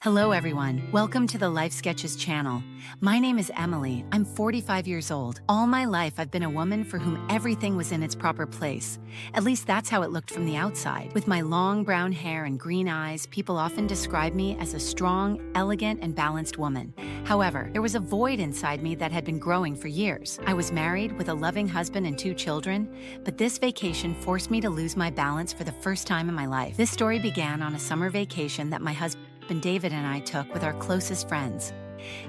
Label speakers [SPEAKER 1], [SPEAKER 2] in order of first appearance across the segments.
[SPEAKER 1] Hello everyone, welcome to the Life Sketches channel. My name is Emily, I'm 45 years old. All my life I've been a woman for whom everything was in its proper place. At least that's how it looked from the outside. With my long brown hair and green eyes, people often describe me as a strong, elegant, and balanced woman. However, there was a void inside me that had been growing for years. I was married with a loving husband and 2 children, but this vacation forced me to lose my balance for the first time in my life. This story began on a summer vacation that my husband David and I took with our closest friends.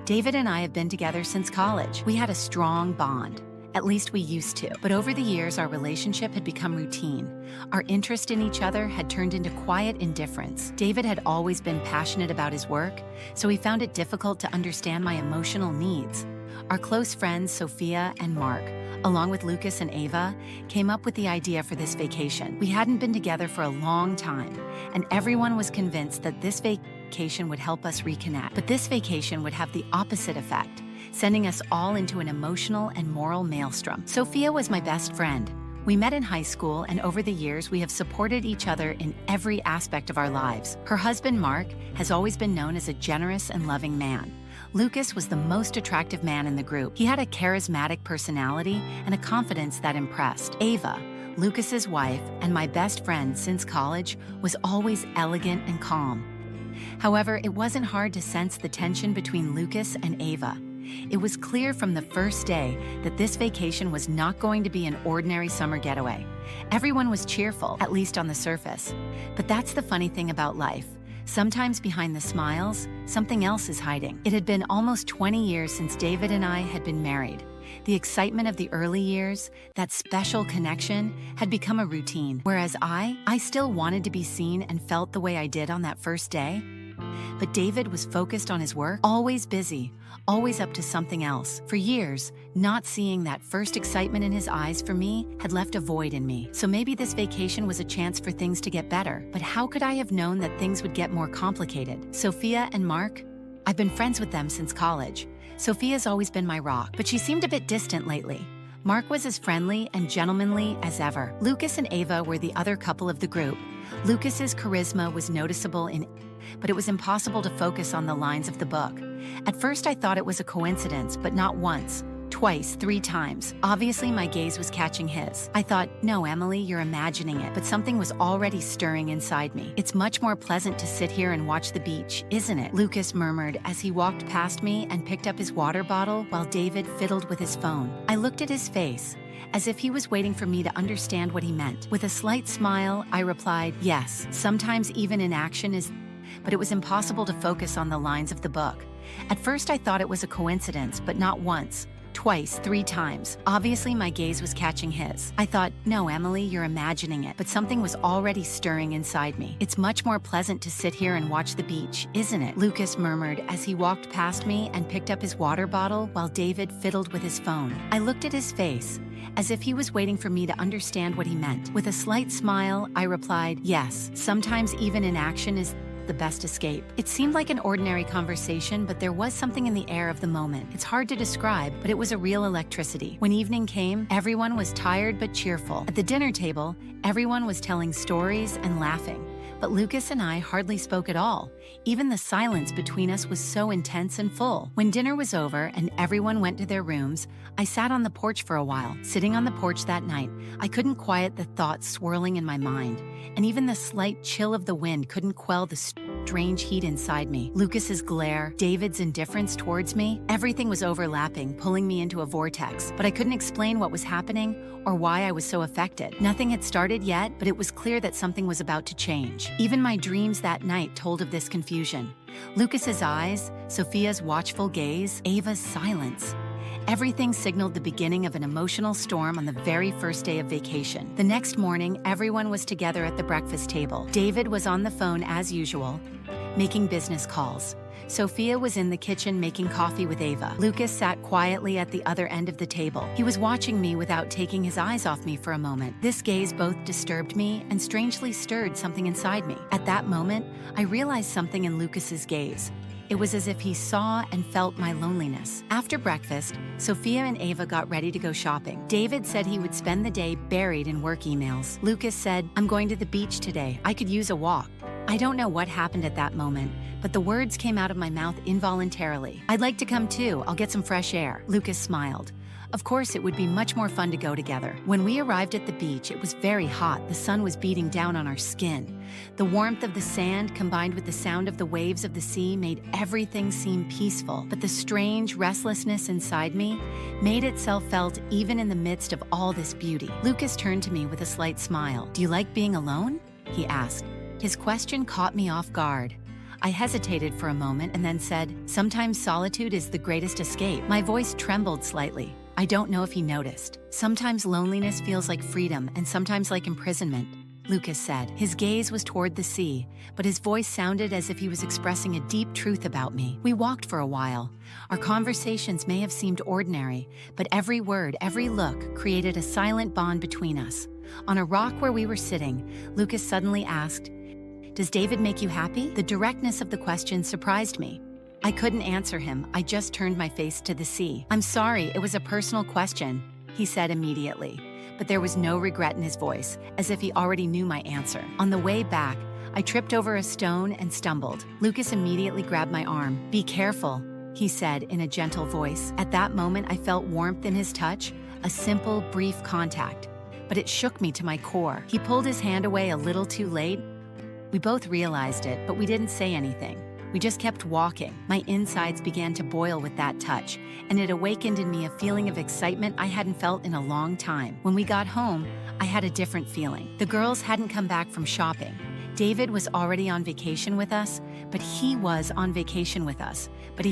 [SPEAKER 1] David and I have been together since college. We had a strong bond. At least we used to. But over the years, our relationship had become routine. Our interest in each other had turned into quiet indifference. David had always been passionate about his work, so he found it difficult to understand my emotional needs. Our close friends, Sophia and Mark, along with Lucas and Ava, came up with the idea for this vacation. We hadn't been together for a long time, and everyone was convinced that this vacation would help us reconnect. But this vacation would have the opposite effect, sending us all into an emotional and moral maelstrom. Sophia was my best friend. We met in high school, and over the years, we have supported each other in every aspect of our lives. Her husband, Mark, has always been known as a generous and loving man. Lucas was the most attractive man in the group. He had a charismatic personality and a confidence that impressed. Ava, Lucas's wife and my best friend since college, was always elegant and calm. However, it wasn't hard to sense the tension between Lucas and Ava. It was clear from the first day that this vacation was not going to be an ordinary summer getaway. Everyone was cheerful, at least on the surface. But that's the funny thing about life. Sometimes behind the smiles, something else is hiding. It had been almost 20 years since David and I had been married. The excitement of the early years, that special connection, had become a routine. Whereas I still wanted to be seen and felt the way I did on that first day. But David was focused on his work, always busy, always up to something else. For years, not seeing that first excitement in his eyes for me had left a void in me. So maybe this vacation was a chance for things to get better. But how could I have known that things would get more complicated? Sophia and Mark? I've been friends with them since college. Sophia's always been my rock, but she seemed a bit distant lately. Mark was as friendly and gentlemanly as ever. Lucas and Ava were the other couple of the group. Lucas's charisma was noticeable but it was impossible to focus on the lines of the book. At first I thought it was a coincidence, but not once, twice, 3 times. Obviously my gaze was catching his. I thought, no, Emily, you're imagining it, but something was already stirring inside me. It's much more pleasant to sit here and watch the beach, isn't it? Lucas murmured as he walked past me and picked up his water bottle while David fiddled with his phone. I looked at his face, as if he was waiting for me to understand what he meant. With a slight smile, I replied, yes, sometimes even inaction is, but it was impossible to focus on the lines of the book. At first I thought it was a coincidence, but not once, twice, 3 times. Obviously my gaze was catching his. I thought, no, Emily, you're imagining it, but something was already stirring inside me. It's much more pleasant to sit here and watch the beach, isn't it? Lucas murmured as he walked past me and picked up his water bottle while David fiddled with his phone. I looked at his face, as if he was waiting for me to understand what he meant. With a slight smile, I replied, yes, sometimes even inaction is the best escape. It seemed like an ordinary conversation, but there was something in the air of the moment. It's hard to describe, but it was a real electricity. When evening came, everyone was tired but cheerful. At the dinner table, everyone was telling stories and laughing. But Lucas and I hardly spoke at all. Even the silence between us was so intense and full. When dinner was over and everyone went to their rooms, I sat on the porch for a while. Sitting on the porch that night, I couldn't quiet the thoughts swirling in my mind, and even the slight chill of the wind couldn't quell the strange heat inside me. Lucas's glare, David's indifference towards me, everything was overlapping, pulling me into a vortex, but I couldn't explain what was happening or why I was so affected. Nothing had started yet, but it was clear that something was about to change. Even my dreams that night told of this confusion. Lucas's eyes, Sophia's watchful gaze, Ava's silence. Everything signaled the beginning of an emotional storm on the very first day of vacation. The next morning, everyone was together at the breakfast table. David was on the phone as usual, making business calls. Sophia was in the kitchen making coffee with Ava. Lucas sat quietly at the other end of the table. He was watching me without taking his eyes off me for a moment. This gaze both disturbed me and strangely stirred something inside me. At that moment, I realized something in Lucas's gaze. It was as if he saw and felt my loneliness. After breakfast, Sophia and Ava got ready to go shopping. David said he would spend the day buried in work emails. Lucas said, I'm going to the beach today. I could use a walk. I don't know what happened at that moment, but the words came out of my mouth involuntarily. "I'd like to come too. I'll get some fresh air." Lucas smiled. Of course, it would be much more fun to go together. When we arrived at the beach, it was very hot. The sun was beating down on our skin. The warmth of the sand combined with the sound of the waves of the sea made everything seem peaceful. But the strange restlessness inside me made itself felt even in the midst of all this beauty. Lucas turned to me with a slight smile. "Do you like being alone?" he asked. His question caught me off guard. I hesitated for a moment and then said, "Sometimes solitude is the greatest escape." My voice trembled slightly. I don't know if he noticed. "Sometimes loneliness feels like freedom and sometimes like imprisonment," Lucas said. His gaze was toward the sea, but his voice sounded as if he was expressing a deep truth about me. We walked for a while. Our conversations may have seemed ordinary, but every word, every look created a silent bond between us. On a rock where we were sitting, Lucas suddenly asked, "Does David make you happy?" The directness of the question surprised me. I couldn't answer him. I just turned my face to the sea. "I'm sorry, it was a personal question," he said immediately, but there was no regret in his voice, as if he already knew my answer. On the way back, I tripped over a stone and stumbled. Lucas immediately grabbed my arm. "Be careful," he said in a gentle voice. At that moment, I felt warmth in his touch, a simple, brief contact, but it shook me to my core. He pulled his hand away a little too late. We both realized it, but we didn't say anything. We just kept walking. My insides began to boil with that touch, and it awakened in me a feeling of excitement I hadn't felt in a long time. When we got home, I had a different feeling. The girls hadn't come back from shopping. David was already on vacation with us, but he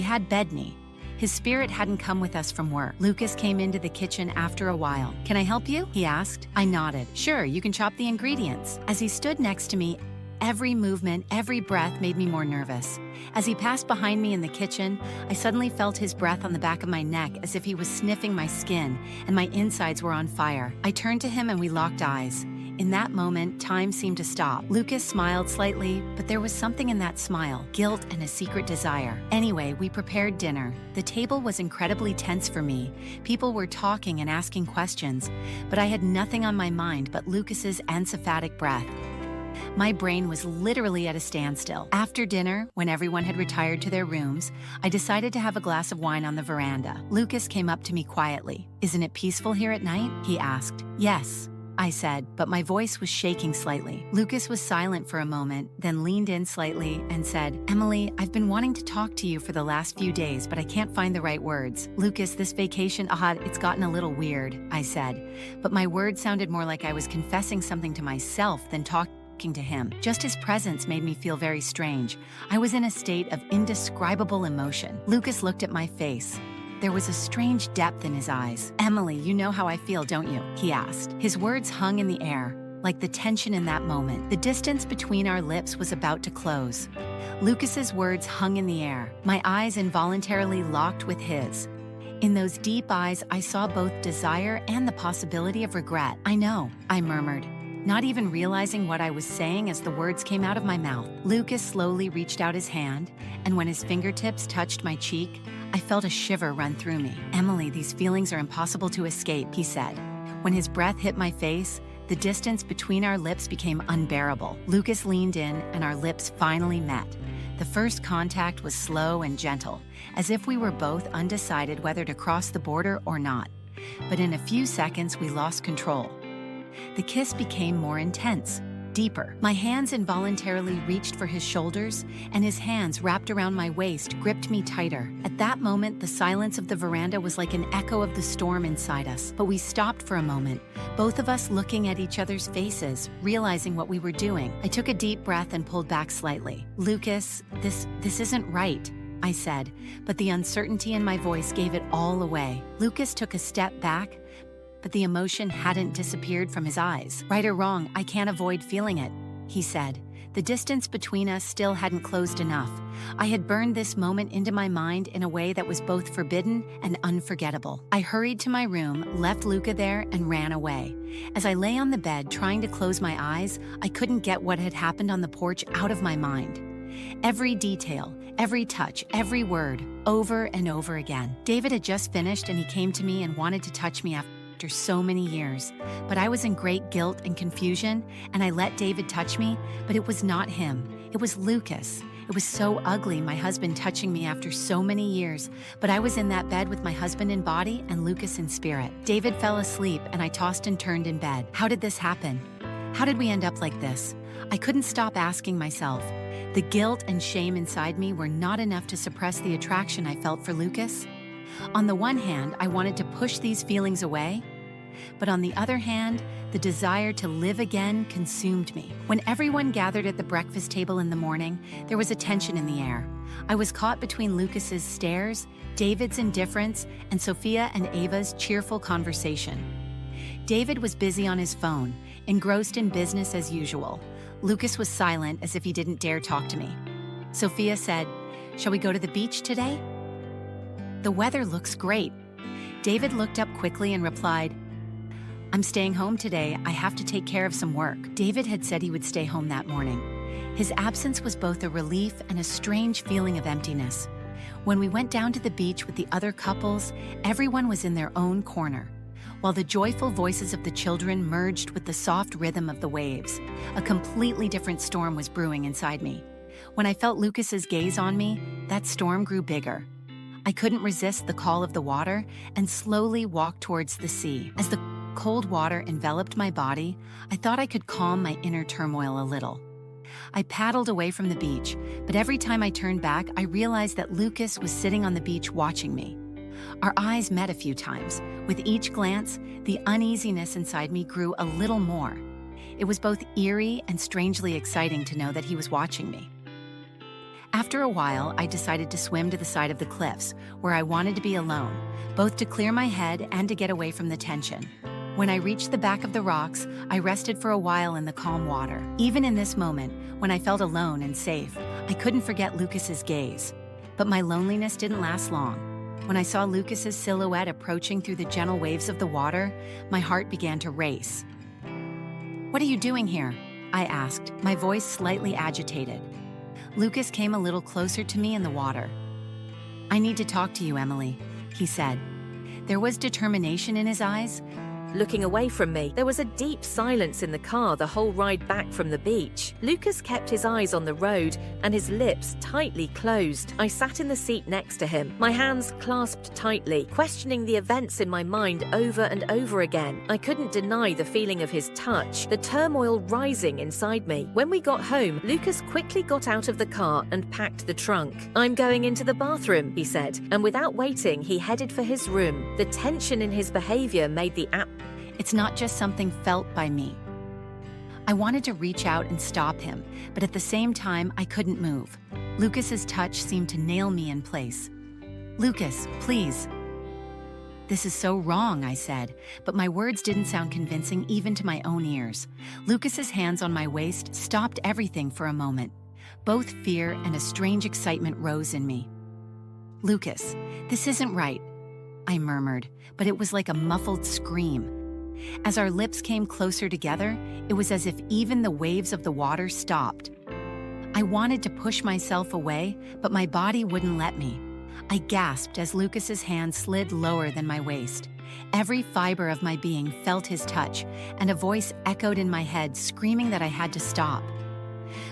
[SPEAKER 1] had bedknee. His spirit hadn't come with us from work. Lucas came into the kitchen after a while. "Can I help you?" he asked. I nodded. "Sure, you can chop the ingredients." As he stood next to me, every movement, every breath made me more nervous. As he passed behind me in the kitchen, I suddenly felt his breath on the back of my neck as if he was sniffing my skin, and my insides were on fire. I turned to him and we locked eyes. In that moment, time seemed to stop. Lucas smiled slightly, but there was something in that smile, guilt and a secret desire. Anyway, we prepared dinner. The table was incredibly tense for me. People were talking and asking questions, but I had nothing on my mind but Lucas's emphatic breath. My brain was literally at a standstill. After dinner, when everyone had retired to their rooms, I decided to have a glass of wine on the veranda. Lucas came up to me quietly. "Isn't it peaceful here at night?" he asked. "Yes," I said, but my voice was shaking slightly. Lucas was silent for a moment, then leaned in slightly and said, "Emily, I've been wanting to talk to you for the last few days, but I can't find the right words." "Lucas, this vacation, it's gotten a little weird," I said, but my words sounded more like I was confessing something to myself than talking to him. Just his presence made me feel very strange. I was in a state of indescribable emotion. Lucas looked at my face. There was a strange depth in his eyes. "Emily, you know how I feel, don't you?" he asked. His words hung in the air, like the tension in that moment. The distance between our lips was about to close. Lucas's words hung in the air. My eyes involuntarily locked with his. In those deep eyes, I saw both desire and the possibility of regret. "I know," I murmured, not even realizing what I was saying as the words came out of my mouth. Lucas slowly reached out his hand, and when his fingertips touched my cheek, I felt a shiver run through me. "Emily, these feelings are impossible to escape," he said. When his breath hit my face, the distance between our lips became unbearable. Lucas leaned in, and our lips finally met. The first contact was slow and gentle, as if we were both undecided whether to cross the border or not. But in a few seconds, we lost control. The kiss became more intense, deeper. My hands involuntarily reached for his shoulders, and his hands wrapped around my waist gripped me tighter. At that moment, the silence of the veranda was like an echo of the storm inside us. But we stopped for a moment, both of us looking at each other's faces, realizing what we were doing. I took a deep breath and pulled back slightly. "Lucas, this isn't right," I said, but the uncertainty in my voice gave it all away. Lucas took a step back, but the emotion hadn't disappeared from his eyes. "Right or wrong, I can't avoid feeling it," he said. The distance between us still hadn't closed enough. I had burned this moment into my mind in a way that was both forbidden and unforgettable. I hurried to my room, left Luca there, and ran away. As I lay on the bed trying to close my eyes, I couldn't get what had happened on the porch out of my mind. Every detail, every touch, every word, over and over again. David had just finished and he came to me and wanted to touch me after so many years, but I was in great guilt and confusion, and I let David touch me, but it was not him. It was Lucas. It was so ugly, my husband touching me after so many years, but I was in that bed with my husband in body and Lucas in spirit. David fell asleep and I tossed and turned in bed. How did this happen? How did we end up like this? I couldn't stop asking myself. The guilt and shame inside me were not enough to suppress the attraction I felt for Lucas. On the one hand, I wanted to push these feelings away, but on the other hand, the desire to live again consumed me. When everyone gathered at the breakfast table in the morning, there was a tension in the air. I was caught between Lucas's stares, David's indifference, and Sophia and Ava's cheerful conversation. David was busy on his phone, engrossed in business as usual. Lucas was silent as if he didn't dare talk to me. Sophia said, "Shall we go to the beach today?" "The weather looks great." David looked up quickly and replied, "I'm staying home today. I have to take care of some work." David had said he would stay home that morning. His absence was both a relief and a strange feeling of emptiness. When we went down to the beach with the other couples, everyone was in their own corner, while the joyful voices of the children merged with the soft rhythm of the waves. A completely different storm was brewing inside me. When I felt Lucas's gaze on me, that storm grew bigger. I couldn't resist the call of the water and slowly walked towards the sea. As the cold water enveloped my body, I thought I could calm my inner turmoil a little. I paddled away from the beach, but every time I turned back, I realized that Lucas was sitting on the beach watching me. Our eyes met a few times. With each glance, the uneasiness inside me grew a little more. It was both eerie and strangely exciting to know that he was watching me. After a while, I decided to swim to the side of the cliffs, where I wanted to be alone, both to clear my head and to get away from the tension. When I reached the back of the rocks, I rested for a while in the calm water. Even in this moment, when I felt alone and safe, I couldn't forget Lucas's gaze. But my loneliness didn't last long. When I saw Lucas's silhouette approaching through the gentle waves of the water, my heart began to race. "What are you doing here?" I asked, my voice slightly agitated. Lucas came a little closer to me in the water. "I need to talk to you, Emily," he said. There was determination in his eyes.
[SPEAKER 2] Looking away from me, there was a deep silence in the car the whole ride back from the beach. Lucas kept his eyes on the road and his lips tightly closed. I sat in the seat next to him, my hands clasped tightly, questioning the events in my mind over and over again. I couldn't deny the feeling of his touch, the turmoil rising inside me. When we got home, Lucas quickly got out of the car and packed the trunk. "I'm going into the bathroom," he said, and without waiting, he headed for his room. The tension in his behavior made the
[SPEAKER 1] It's not just something felt by me. I wanted to reach out and stop him, but at the same time, I couldn't move. Lucas's touch seemed to nail me in place. "Lucas, please." "This is so wrong," I said, but my words didn't sound convincing even to my own ears. Lucas's hands on my waist stopped everything for a moment. Both fear and a strange excitement rose in me. "Lucas, this isn't right," I murmured, but it was like a muffled scream. As our lips came closer together, it was as if even the waves of the water stopped. I wanted to push myself away, but my body wouldn't let me. I gasped as Lucas's hand slid lower than my waist. Every fiber of my being felt his touch, and a voice echoed in my head, screaming that I had to stop.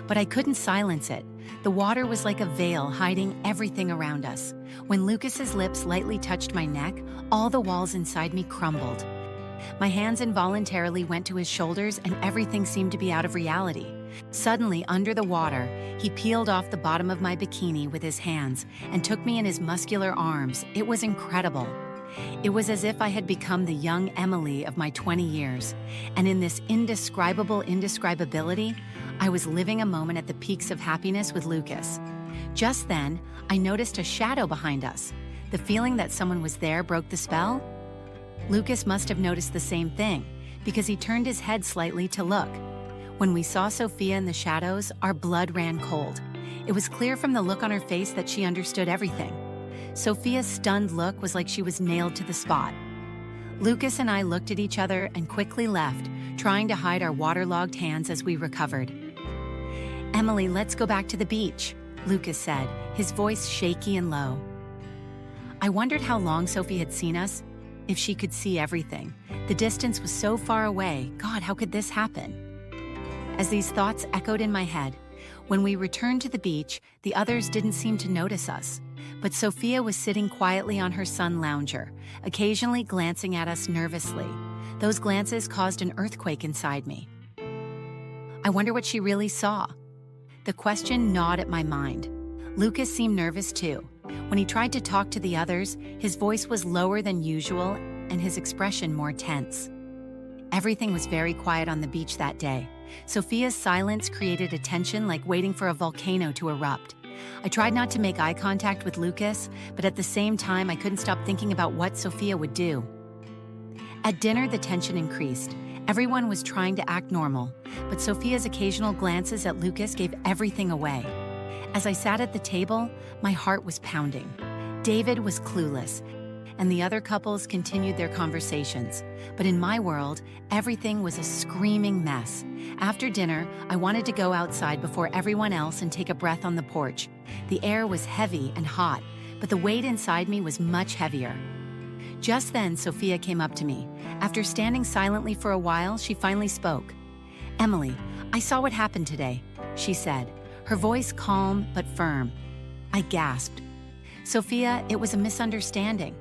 [SPEAKER 1] But I couldn't silence it. The water was like a veil hiding everything around us. When Lucas's lips lightly touched my neck, all the walls inside me crumbled. My hands involuntarily went to his shoulders and everything seemed to be out of reality. Suddenly, under the water, he peeled off the bottom of my bikini with his hands and took me in his muscular arms. It was incredible. It was as if I had become the young Emily of my 20 years. And in this indescribable indescribability, I was living a moment at the peaks of happiness with Lucas. Just then, I noticed a shadow behind us. The feeling that someone was there broke the spell. Lucas must have noticed the same thing, because he turned his head slightly to look. When we saw Sophia in the shadows, our blood ran cold. It was clear from the look on her face that she understood everything. Sophia's stunned look was like she was nailed to the spot. Lucas and I looked at each other and quickly left, trying to hide our waterlogged hands as we recovered. "Emily, let's go back to the beach," Lucas said, his voice shaky and low. I wondered how long Sophie had seen us, if she could see everything. The distance was so far away. God, how could this happen? As these thoughts echoed in my head, When we returned to the beach, the others didn't seem to notice us. But Sophia was sitting quietly on her sun lounger, occasionally glancing at us nervously. Those glances caused an earthquake inside me. I wonder what she really saw. The question gnawed at my mind. Lucas seemed nervous too. When he tried to talk to the others, his voice was lower than usual and his expression more tense. Everything was very quiet on the beach that day. Sophia's silence created a tension like waiting for a volcano to erupt. I tried not to make eye contact with Lucas, but at the same time I couldn't stop thinking about what Sophia would do. At dinner, the tension increased. Everyone was trying to act normal, but Sophia's occasional glances at Lucas gave everything away. As I sat at the table, my heart was pounding. David was clueless, and the other couples continued their conversations. But in my world, everything was a screaming mess. After dinner, I wanted to go outside before everyone else and take a breath on the porch. The air was heavy and hot, but the weight inside me was much heavier. Just then, Sophia came up to me. After standing silently for a while, she finally spoke. "Emily, I saw what happened today," she said, her voice calm but firm. I gasped. "Sophia, it was a misunderstanding."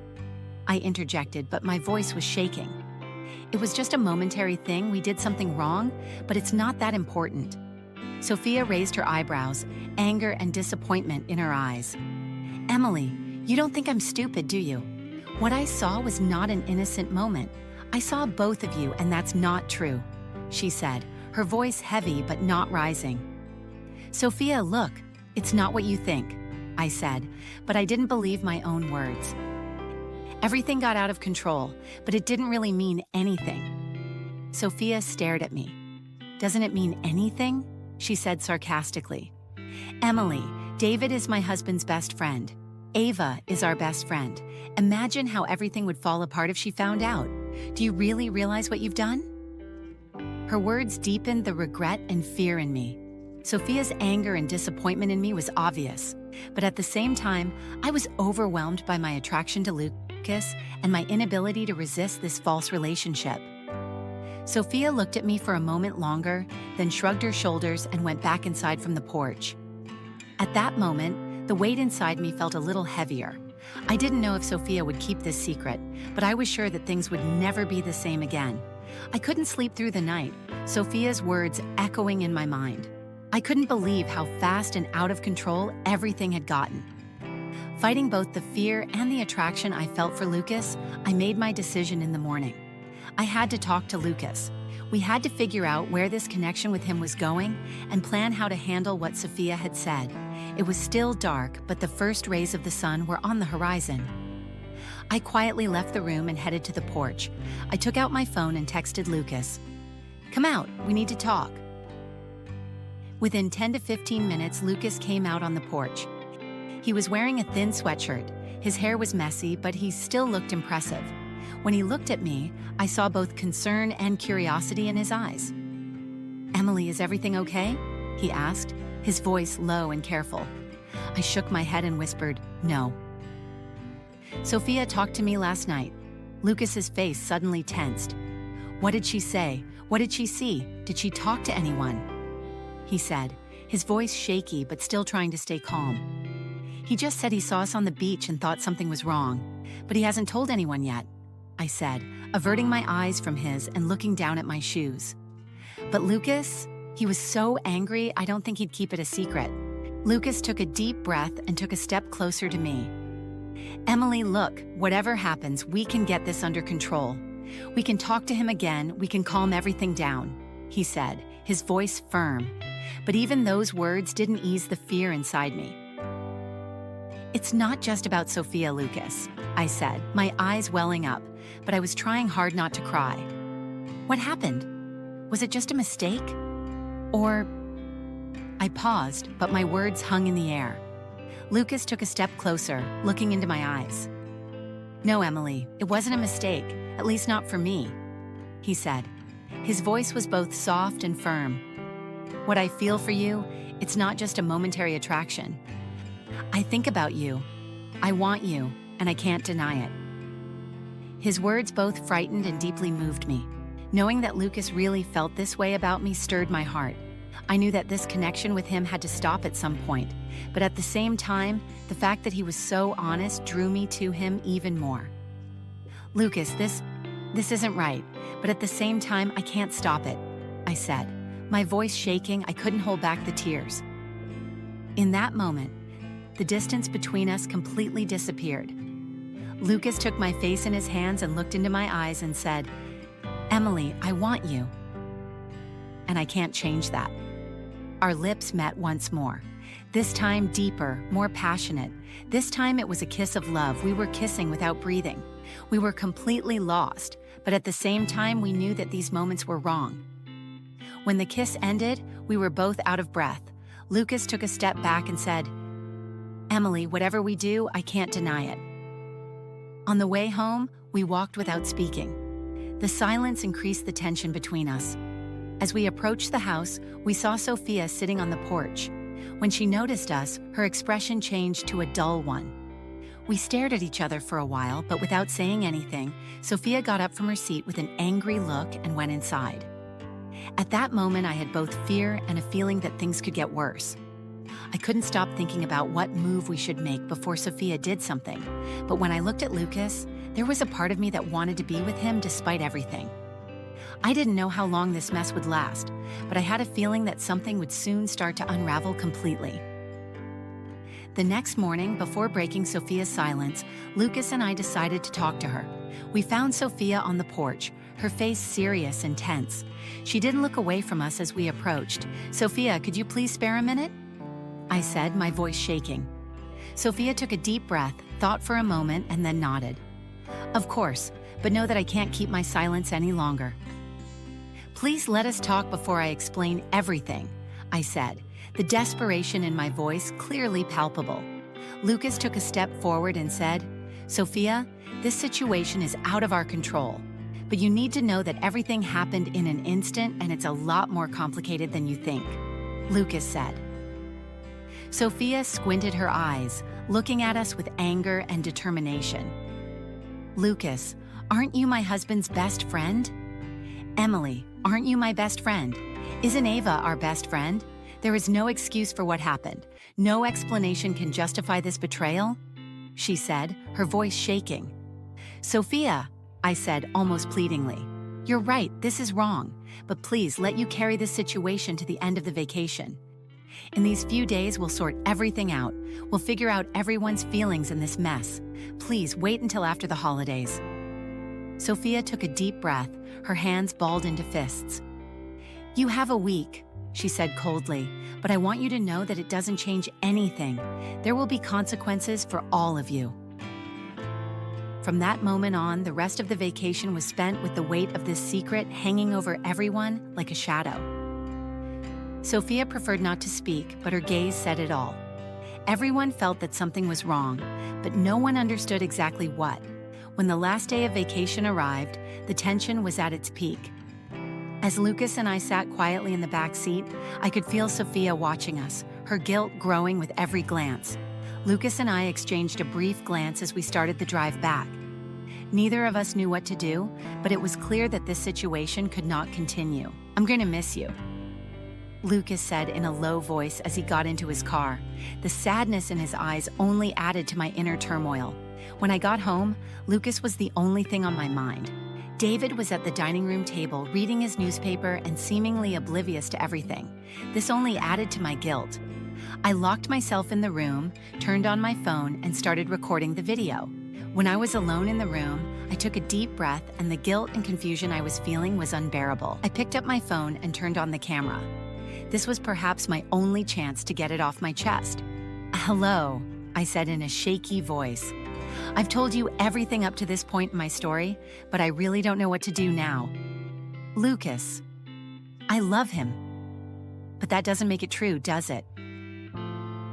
[SPEAKER 1] I interjected, but my voice was shaking. "It was just a momentary thing. We did something wrong, but it's not that important." Sophia raised her eyebrows, anger and disappointment in her eyes. "Emily, you don't think I'm stupid, do you? What I saw was not an innocent moment. I saw both of you, and that's not true," she said, her voice heavy but not rising. "Sophia, look, it's not what you think," I said, but I didn't believe my own words. Everything got out of control, but it didn't really mean anything. Sophia stared at me. "Doesn't it mean anything?" she said sarcastically. "Emily, David is my husband's best friend. Ava is our best friend. Imagine how everything would fall apart if she found out. Do you really realize what you've done?" Her words deepened the regret and fear in me. Sophia's anger and disappointment in me was obvious, but at the same time, I was overwhelmed by my attraction to Lucas and my inability to resist this false relationship. Sophia looked at me for a moment longer, then shrugged her shoulders and went back inside from the porch. At that moment, the weight inside me felt a little heavier. I didn't know if Sophia would keep this secret, but I was sure that things would never be the same again. I couldn't sleep through the night, Sophia's words echoing in my mind. I couldn't believe how fast and out of control everything had gotten. Fighting both the fear and the attraction I felt for Lucas, I made my decision in the morning. I had to talk to Lucas. We had to figure out where this connection with him was going and plan how to handle what Sophia had said. It was still dark, but the first rays of the sun were on the horizon. I quietly left the room and headed to the porch. I took out my phone and texted Lucas. "Come out, we need to talk." Within 10 to 15 minutes, Lucas came out on the porch. He was wearing a thin sweatshirt. His hair was messy, but he still looked impressive. When he looked at me, I saw both concern and curiosity in his eyes. "Emily, is everything okay?" he asked, his voice low and careful. I shook my head and whispered, "No." "Sophia talked to me last night." Lucas's face suddenly tensed. "What did she say? What did she see? Did she talk to anyone?" he said, his voice shaky but still trying to stay calm. "He just said he saw us on the beach and thought something was wrong, but he hasn't told anyone yet," I said, averting my eyes from his and looking down at my shoes. But Lucas, he was so angry I don't think he'd keep it a secret. Lucas took a deep breath and took a step closer to me. "Emily, look, whatever happens, we can get this under control. We can talk to him again, we can calm everything down," he said, his voice firm. But even those words didn't ease the fear inside me. "It's not just about Sophia, Lucas," I said, my eyes welling up, but I was trying hard not to cry. "What happened? Was it just a mistake? Or—" I paused, but my words hung in the air. Lucas took a step closer, looking into my eyes. "No, Emily, it wasn't a mistake, at least not for me," he said. His voice was both soft and firm. "What I feel for you, it's not just a momentary attraction. I think about you, I want you, and I can't deny it." His words both frightened and deeply moved me. Knowing that Lucas really felt this way about me stirred my heart. I knew that this connection with him had to stop at some point, but at the same time, the fact that he was so honest drew me to him even more. "Lucas, this isn't right, but at the same time, I can't stop it," I said, my voice shaking. I couldn't hold back the tears. In that moment, the distance between us completely disappeared. Lucas took my face in his hands and looked into my eyes and said, "Emily, I want you." And I can't change that. Our lips met once more. This time deeper, more passionate. This time it was a kiss of love. We were kissing without breathing. We were completely lost, but at the same time we knew that these moments were wrong. When the kiss ended, we were both out of breath. Lucas took a step back and said, "Emily, whatever we do, I can't deny it." On the way home, we walked without speaking. The silence increased the tension between us. As we approached the house, we saw Sophia sitting on the porch. When she noticed us, her expression changed to a dull one. We stared at each other for a while, but without saying anything, Sophia got up from her seat with an angry look and went inside. At that moment, I had both fear and a feeling that things could get worse. I couldn't stop thinking about what move we should make before Sophia did something. But when I looked at Lucas, there was a part of me that wanted to be with him despite everything. I didn't know how long this mess would last, but I had a feeling that something would soon start to unravel completely. The next morning, before breaking Sophia's silence, Lucas and I decided to talk to her. We found Sophia on the porch, her face serious and tense. She didn't look away from us as we approached. "Sophia, could you please spare a minute?" I said, my voice shaking. Sophia took a deep breath, thought for a moment, and then nodded. "Of course, but know that I can't keep my silence any longer." "Please let us talk before I explain everything," I said, the desperation in my voice clearly palpable. Lucas took a step forward and said, "Sophia, this situation is out of our control, but you need to know that everything happened in an instant and it's a lot more complicated than you think," Lucas said. Sophia squinted her eyes, looking at us with anger and determination. "Lucas, aren't you my husband's best friend? Emily, aren't you my best friend? Isn't Ava our best friend? There is no excuse for what happened. No explanation can justify this betrayal," she said, her voice shaking. "Sophia," I said, almost pleadingly, "you're right, this is wrong, but please let you carry this situation to the end of the vacation. In these few days, we'll sort everything out. We'll figure out everyone's feelings in this mess. Please wait until after the holidays." Sophia took a deep breath, her hands balled into fists. "You have a week," she said coldly, "but I want you to know that it doesn't change anything. There will be consequences for all of you." From that moment on, the rest of the vacation was spent with the weight of this secret hanging over everyone like a shadow. Sophia preferred not to speak, but her gaze said it all. Everyone felt that something was wrong, but no one understood exactly what. When the last day of vacation arrived, the tension was at its peak. As Lucas and I sat quietly in the back seat, I could feel Sophia watching us, her guilt growing with every glance. Lucas and I exchanged a brief glance as we started the drive back. Neither of us knew what to do, but it was clear that this situation could not continue. "I'm going to miss you," Lucas said in a low voice as he got into his car. The sadness in his eyes only added to my inner turmoil. When I got home, Lucas was the only thing on my mind. David was at the dining room table reading his newspaper and seemingly oblivious to everything. This only added to my guilt. I locked myself in the room, turned on my phone, and started recording the video. When I was alone in the room, I took a deep breath, and the guilt and confusion I was feeling was unbearable. I picked up my phone and turned on the camera. This was perhaps my only chance to get it off my chest. "Hello," I said in a shaky voice. "I've told you everything up to this point in my story, but I really don't know what to do now. Lucas, I love him. But that doesn't make it true, does it?"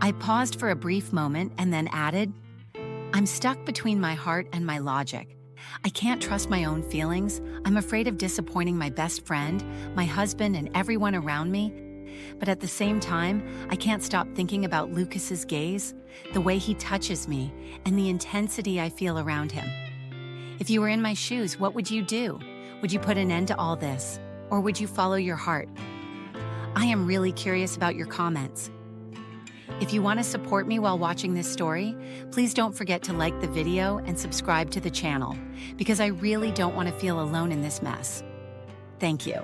[SPEAKER 1] I paused for a brief moment and then added, "I'm stuck between my heart and my logic. I can't trust my own feelings. I'm afraid of disappointing my best friend, my husband, and everyone around me. But at the same time, I can't stop thinking about Lucas's gaze, the way he touches me, and the intensity I feel around him. If you were in my shoes, what would you do? Would you put an end to all this? Or would you follow your heart? I am really curious about your comments. If you want to support me while watching this story, please don't forget to like the video and subscribe to the channel, because I really don't want to feel alone in this mess. Thank you.